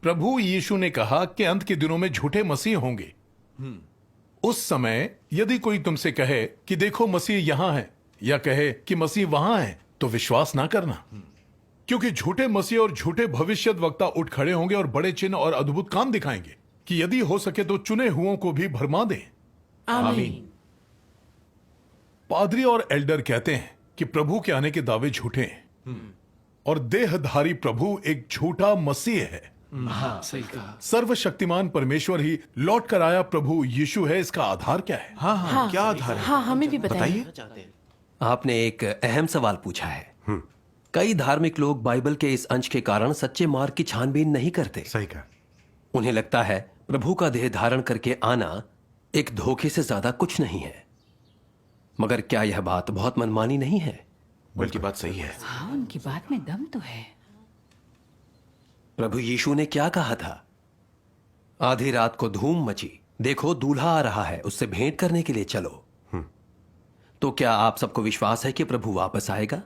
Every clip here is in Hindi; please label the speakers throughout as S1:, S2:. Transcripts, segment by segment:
S1: प्रभु यीशु ने कहा कि अंत के दिनों में झूठे मसीह होंगे। उस समय यदि कोई तुमसे कहे कि देखो मसीह यहां है, या कहे कि मसीह वहां है, तो विश्वास ना करना, क्योंकि झूठे मसीह और झूठे भविष्यद्वक्ता उठ खड़े होंगे और बड़े चिन्ह और अद्भुत काम दिखाएंगे कि यदि हो सके तो चुने हुओं को भी भरमा दें।
S2: आमीन।
S1: पादरी और एल्डर कहते हैं कि प्रभु के आने के दावे झूठे हैं और देहधारी प्रभु एक झूठा मसीह है।
S2: हाँ, सही कहा।
S1: सर्वशक्तिमान परमेश्वर ही लौट कर आया प्रभु यीशु है। इसका आधार क्या है?
S3: हाँ, क्या आधार है?
S2: हाँ, हमें भी बताइए।
S4: आपने एक अहम सवाल पूछा है। कई धार्मिक लोग बाइबल के इस अंश के कारण सच्चे मार्ग की छानबीन नहीं करते।
S3: सही कहा।
S4: उन्हें लगता है प्रभु का देह धारण करके आना एक धोखे से ज्यादा कुछ नहीं है। मगर क्या यह बात बहुत मनमानी नहीं है?
S3: उनकी बात सही है।
S2: हाँ, उनकी बात में दम तो है।
S4: प्रभु यीशु ने क्या कहा था? आधी रात को धूम मची, देखो दूल्हा आ रहा है, उससे भेंट करने के लिए चलो। तो क्या आप सबको विश्वास है कि प्रभु वापस आएगा?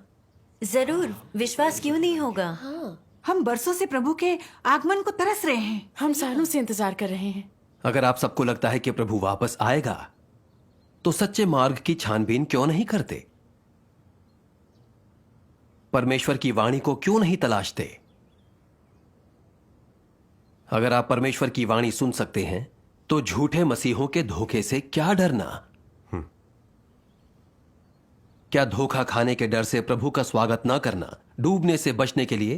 S5: जरूर, विश्वास क्यों नहीं होगा।
S6: हम बरसों से प्रभु के आगमन को तरस रहे हैं।
S2: हम सालों से इंतजार कर रहे हैं।
S4: अगर आप सबको लगता है कि प्रभु वापस आएगा, तो सच्चे मार्ग की छानबीन क्यों नहीं करते? परमेश्वर की वाणी को क्यों नहीं तलाशते? अगर आप परमेश्वर की वाणी सुन सकते हैं, तो झूठे मसीहों के धोखे से क्या डरना? क्या धोखा खाने के डर से प्रभु का स्वागत न करना डूबने से बचने के लिए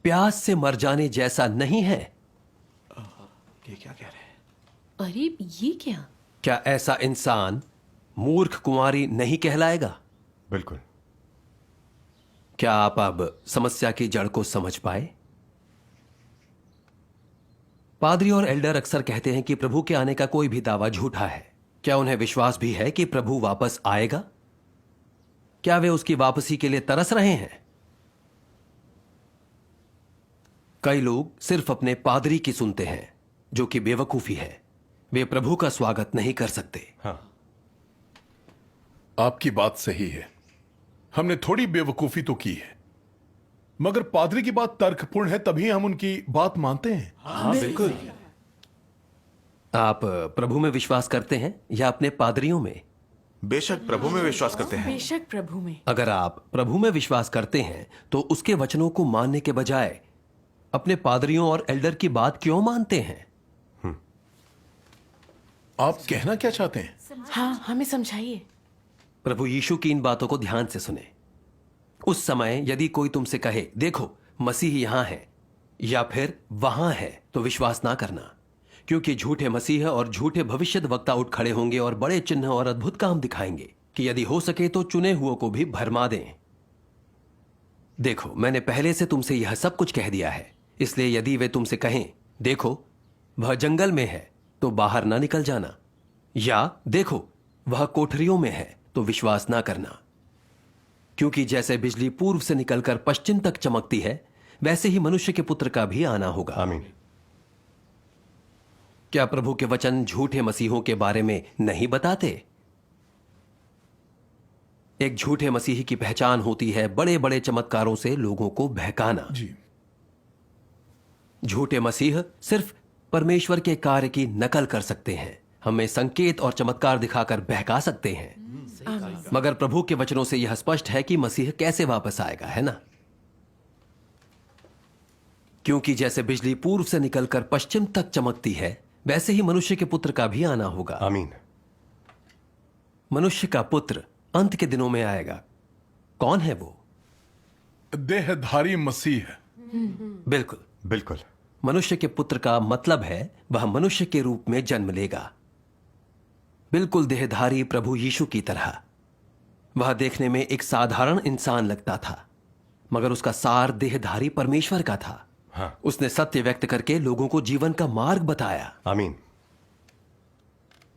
S4: प्यास से मर जाने जैसा नहीं है?
S3: ये क्या कह रहे हैं?
S2: अरे ये क्या?
S4: क्या ऐसा इंसान मूर्ख कुंवारी नहीं कहलाएगा?
S3: बिल्कुल।
S4: क्या आप अब समस्या की जड़ को समझ पाए? पादरी और एल्डर अक्सर कहते हैं कि प्रभु के आने का कोई भी दावा झूठा है। क्या उन्हें विश्वास भी है कि प्रभु वापस आएगा? क्या वे उसकी वापसी के लिए तरस रहे हैं? कई लोग सिर्फ अपने पादरी की सुनते हैं, जो कि बेवकूफी है। वे प्रभु का स्वागत नहीं कर सकते।
S3: हाँ,
S1: आपकी बात सही है, हमने थोड़ी बेवकूफी तो की है, मगर पादरी की बात तर्कपूर्ण है, तभी हम उनकी बात मानते हैं।
S3: हाँ, बिल्कुल।
S4: आप प्रभु में विश्वास करते हैं या अपने पादरियों में?
S3: बेशक प्रभु में विश्वास करते हैं।
S2: बेशक प्रभु में।
S4: अगर आप प्रभु में विश्वास करते हैं, तो उसके वचनों को मानने के बजाय अपने पादरियों और एल्डर की बात क्यों मानते हैं?
S1: आप कहना क्या चाहते हैं?
S2: हाँ, हमें समझाइए।
S4: प्रभु यीशु की इन बातों को ध्यान से सुने। उस समय यदि कोई तुमसे कहे देखो मसीह यहां है या फिर वहां है, तो विश्वास ना करना, क्योंकि झूठे मसीह और झूठे भविष्यद्वक्ता उठ खड़े होंगे और बड़े चिन्ह और अद्भुत काम दिखाएंगे कि यदि हो सके तो चुने हुओं को भी भरमा दें। देखो, मैंने पहले से तुमसे यह सब कुछ कह दिया है, इसलिए यदि वे तुमसे कहें देखो वह जंगल में है, तो बाहर ना निकल जाना, या देखो वह कोठरियों में है, तो विश्वास ना करना। क्योंकि जैसे बिजली पूर्व से निकलकर पश्चिम तक चमकती है, वैसे ही मनुष्य के पुत्र का भी आना होगा।
S3: आमीन।
S4: क्या प्रभु के वचन झूठे मसीहों के बारे में नहीं बताते? एक झूठे मसीही की पहचान होती है बड़े बड़े चमत्कारों से लोगों को बहकाना।
S1: जी,
S4: झूठे मसीह सिर्फ परमेश्वर के कार्य की नकल कर सकते हैं, हमें संकेत और चमत्कार दिखाकर बहका सकते हैं। मगर प्रभु के वचनों से यह स्पष्ट है कि मसीह कैसे वापस आएगा, है ना? क्योंकि जैसे बिजली पूर्व से निकलकर पश्चिम तक चमकती है, वैसे ही मनुष्य के पुत्र का भी आना होगा।
S3: आमीन।
S4: मनुष्य का पुत्र अंत के दिनों में आएगा। कौन है वो?
S1: देहधारी मसीह।
S4: बिल्कुल।
S3: बिल्कुल।
S4: मनुष्य के पुत्र का मतलब है वह मनुष्य के रूप में जन्म लेगा, बिल्कुल देहधारी प्रभु यीशु की तरह। वह देखने में एक साधारण इंसान लगता था, मगर उसका सार देहधारी परमेश्वर का था।
S3: हाँ।
S4: उसने सत्य व्यक्त करके लोगों को जीवन का मार्ग बताया।
S3: आमीन।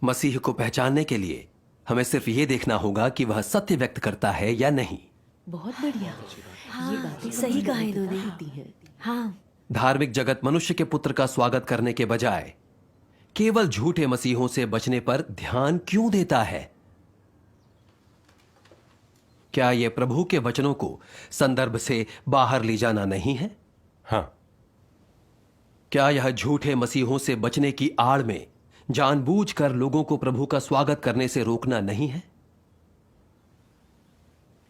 S4: मसीह को पहचानने के लिए हमें सिर्फ यह देखना होगा कि वह सत्य व्यक्त करता है या नहीं।
S2: बहुत बढ़िया। ये बातें
S5: सही कहा इन्होंने।
S2: होती है।
S5: हाँ,
S4: धार्मिक जगत मनुष्य के पुत्र का स्वागत करने के बजाय केवल झूठे मसीहों से बचने पर ध्यान क्यों देता है? क्या यह प्रभु के वचनों को संदर्भ से बाहर ले जाना नहीं है?
S3: हाँ।
S4: क्या यह झूठे मसीहों से बचने की आड़ में जानबूझकर लोगों को प्रभु का स्वागत करने से रोकना नहीं है?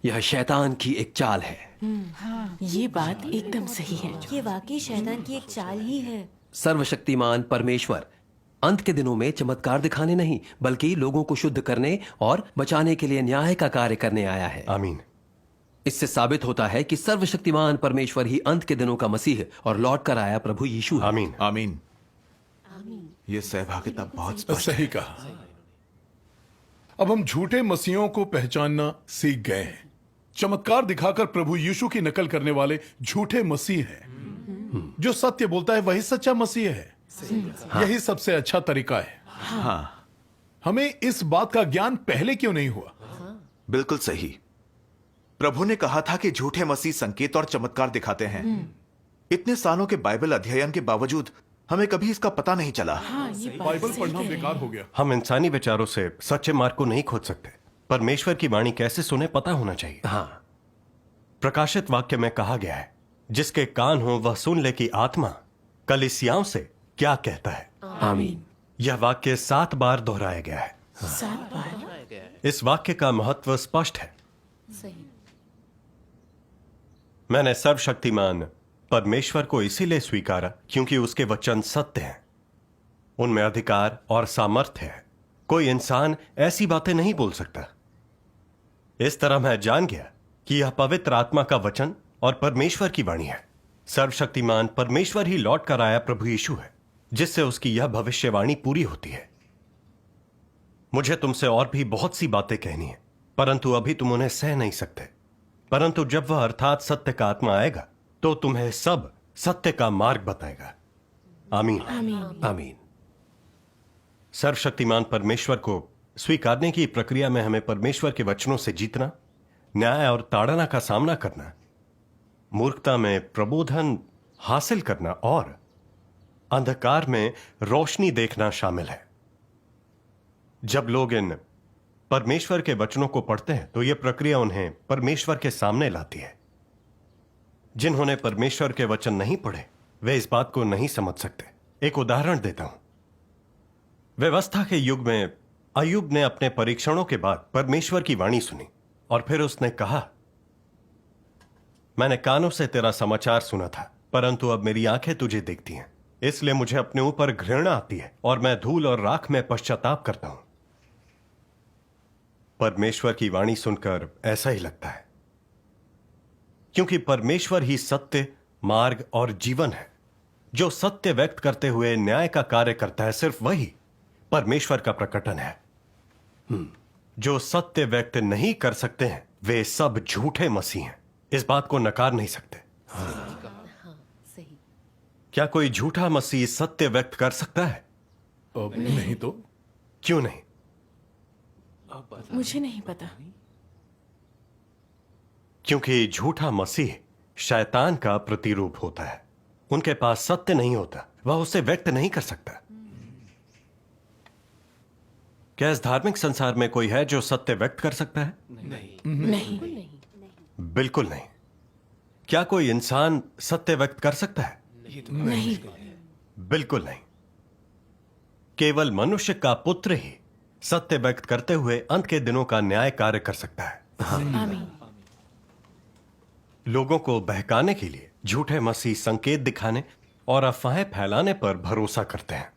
S4: यह शैतान की एक चाल है।
S2: ये बात एकदम सही है।
S5: ये वाकई शैतान की एक चाल ही है।
S4: सर्वशक्तिमान परमेश्वर अंत के दिनों में चमत्कार दिखाने नहीं, बल्कि लोगों को शुद्ध करने और बचाने के लिए न्याय का कार्य करने आया है।
S7: आमीन।
S4: इससे साबित होता है कि सर्वशक्तिमान परमेश्वर ही अंत के दिनों का मसीह और लौट कर आया प्रभु यीशु है।
S7: आमीन।
S3: आमीन। ये सहभागिता बहुत स्पष्ट
S1: सही कहा। अब हम झूठे मसीहों को पहचानना सीख गए हैं। चमत्कार दिखाकर प्रभु यीशु की नकल करने वाले झूठे मसीह हैं। जो सत्य बोलता है वही सच्चा मसीह है। यही सबसे अच्छा तरीका है।
S3: हाँ,
S1: हमें इस बात का ज्ञान पहले क्यों नहीं हुआ?
S3: बिल्कुल सही। प्रभु ने कहा था कि झूठे मसीह संकेत और चमत्कार दिखाते हैं। इतने सालों के बाइबल अध्ययन के बावजूद हमें कभी इसका पता नहीं चला।
S2: हाँ, ये बात
S1: बाइबल
S2: सही
S1: पढ़ना
S2: कह रहे
S1: बेकार
S2: हैं।
S1: हो गया।
S7: हम इंसानी विचारों से सच्चे मार्ग को नहीं खोज सकते। परमेश्वर की वाणी कैसे सुने पता होना चाहिए।
S4: हाँ,
S7: प्रकाशित वाक्य में कहा गया है, जिसके कान हो वह सुन ले कि आत्मा कलीसियाओं से क्या कहता है।
S4: आमीन।
S7: यह वाक्य 7 बार दोहराया गया है।
S2: 7 बार।
S7: इस वाक्य का महत्व स्पष्ट है।
S2: सही।
S7: मैंने सर्वशक्तिमान परमेश्वर को इसीलिए स्वीकारा क्योंकि उसके वचन सत्य हैं। उनमें अधिकार और सामर्थ्य है। कोई इंसान ऐसी बातें नहीं बोल सकता। इस तरह मैं जान गया कि यह पवित्र आत्मा का वचन और परमेश्वर की वाणी है। सर्वशक्तिमान परमेश्वर ही लौट कर आया प्रभु यीशु है, जिससे उसकी यह भविष्यवाणी पूरी होती है। मुझे तुमसे और भी बहुत सी बातें कहनी है, परंतु अभी तुम उन्हें सह नहीं सकते। परंतु जब वह अर्थात सत्य का आत्मा आएगा तो तुम्हें सब सत्य का मार्ग बताएगा। आमीन।
S4: आमीन।
S7: सर्वशक्तिमान परमेश्वर को स्वीकारने की प्रक्रिया में हमें परमेश्वर के वचनों से जीतना, न्याय और ताड़ना का सामना करना, मूर्खता में प्रबोधन हासिल करना और अंधकार में रोशनी देखना शामिल है। जब लोग इन परमेश्वर के वचनों को पढ़ते हैं तो यह प्रक्रिया उन्हें परमेश्वर के सामने लाती है। जिन्होंने परमेश्वर के वचन नहीं पढ़े वे इस बात को नहीं समझ सकते। एक उदाहरण देता हूं। व्यवस्था के युग में अय्यूब ने अपने परीक्षणों के बाद परमेश्वर की वाणी सुनी और फिर उसने कहा, मैंने कानों से तेरा समाचार सुना था, परंतु अब मेरी आंखें तुझे देखती हैं, इसलिए मुझे अपने ऊपर घृणा आती है और मैं धूल और राख में पश्चाताप करता हूं। परमेश्वर की वाणी सुनकर ऐसा ही लगता है, क्योंकि परमेश्वर ही सत्य, मार्ग और जीवन है। जो सत्य व्यक्त करते हुए न्याय का कार्य करता है, सिर्फ वही परमेश्वर का प्रकटन है। जो सत्य व्यक्त नहीं कर सकते हैं वे सब झूठे मसीह हैं। इस बात को नकार नहीं सकते।
S2: सही।
S7: क्या कोई झूठा मसीह सत्य व्यक्त कर सकता है?
S1: नहीं तो
S7: क्यों नहीं?
S2: मुझे नहीं पता।
S7: क्योंकि झूठा मसीह शैतान का प्रतिरूप होता है। उनके पास सत्य नहीं होता, वह उसे व्यक्त नहीं कर सकता। क्या इस धार्मिक संसार में कोई है जो सत्य व्यक्त कर सकता है?
S2: नहीं।
S7: बिल्कुल नहीं। क्या कोई इंसान सत्य व्यक्त कर सकता है?
S2: नहीं।
S7: बिल्कुल नहीं। केवल मनुष्य का पुत्र ही सत्य व्यक्त करते हुए अंत के दिनों का न्याय कार्य कर सकता है।
S2: आमीन।
S7: लोगों को बहकाने के लिए झूठे मसीह संकेत दिखाने और अफवाहें फैलाने पर भरोसा करते हैं।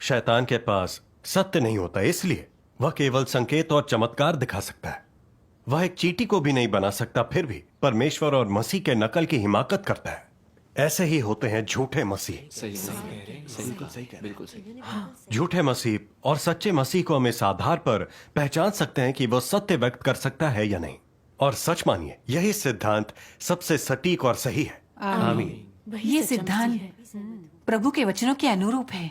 S7: शैतान के पास सत्य नहीं होता, इसलिए वह केवल संकेत और चमत्कार दिखा सकता है। वह एक चींटी को भी नहीं बना सकता, फिर भी परमेश्वर और मसीह के नकल की हिमाकत करता है। ऐसे ही होते हैं झूठे मसीह।
S3: बिल्कुल सही।
S7: झूठे मसीह और सच्चे मसीह को हम इस आधार पर पहचान सकते हैं कि वह सत्य व्यक्त कर सकता है या नहीं। और सच मानिए, यही सिद्धांत सबसे सटीक और सही है।
S4: आमीन।
S6: ये सिद्धांत प्रभु के वचनों के अनुरूप है।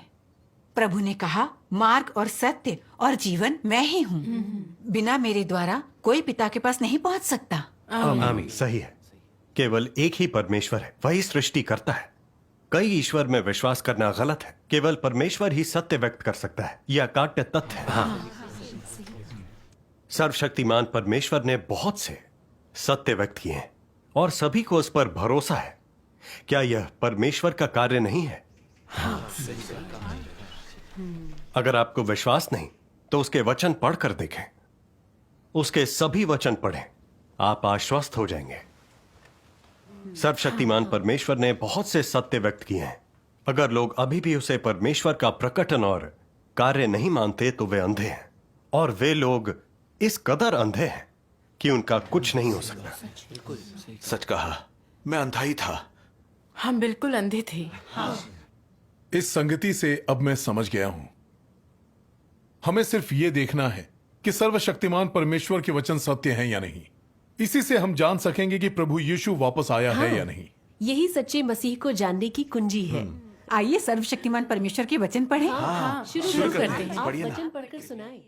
S6: प्रभु ने कहा, मार्ग और सत्य और जीवन मैं ही हूँ। बिना मेरे द्वारा कोई पिता के पास नहीं पहुंच सकता।
S7: आमीन। सही है। केवल एक ही परमेश्वर है, वही सृष्टि करता है। कई ईश्वर में विश्वास करना गलत है। केवल परमेश्वर ही सत्य व्यक्त कर सकता है, यह काट्य तथ्य है। सर्वशक्तिमान परमेश्वर ने बहुत से सत्य व्यक्त किए हैं और सभी को उस पर भरोसा है। क्या यह परमेश्वर का कार्य नहीं है? अगर आपको विश्वास नहीं तो उसके वचन पढ़कर देखें। उसके सभी वचन पढ़ें, आप आश्वस्त हो जाएंगे। सर्वशक्तिमान परमेश्वर ने बहुत से सत्य व्यक्त किए हैं। अगर लोग अभी भी उसे परमेश्वर का प्रकटन और कार्य नहीं मानते तो वे अंधे हैं, और वे लोग इस कदर अंधे हैं कि उनका कुछ नहीं हो सकता।
S3: सच कहा, मैं अंधा ही था।
S2: हम बिल्कुल अंधे थे।
S1: इस संगति से अब मैं समझ गया हूं। हमें सिर्फ ये देखना है कि सर्वशक्तिमान परमेश्वर के वचन सत्य हैं या नहीं। इसी से हम जान सकेंगे कि प्रभु यीशु वापस आया है या नहीं।
S8: यही सच्चे मसीह को जानने की कुंजी है।
S6: आइए सर्वशक्तिमान परमेश्वर के वचन पढ़ें।
S2: शुरू करते हैं।
S8: आप वचन पढ़कर सुनाएं।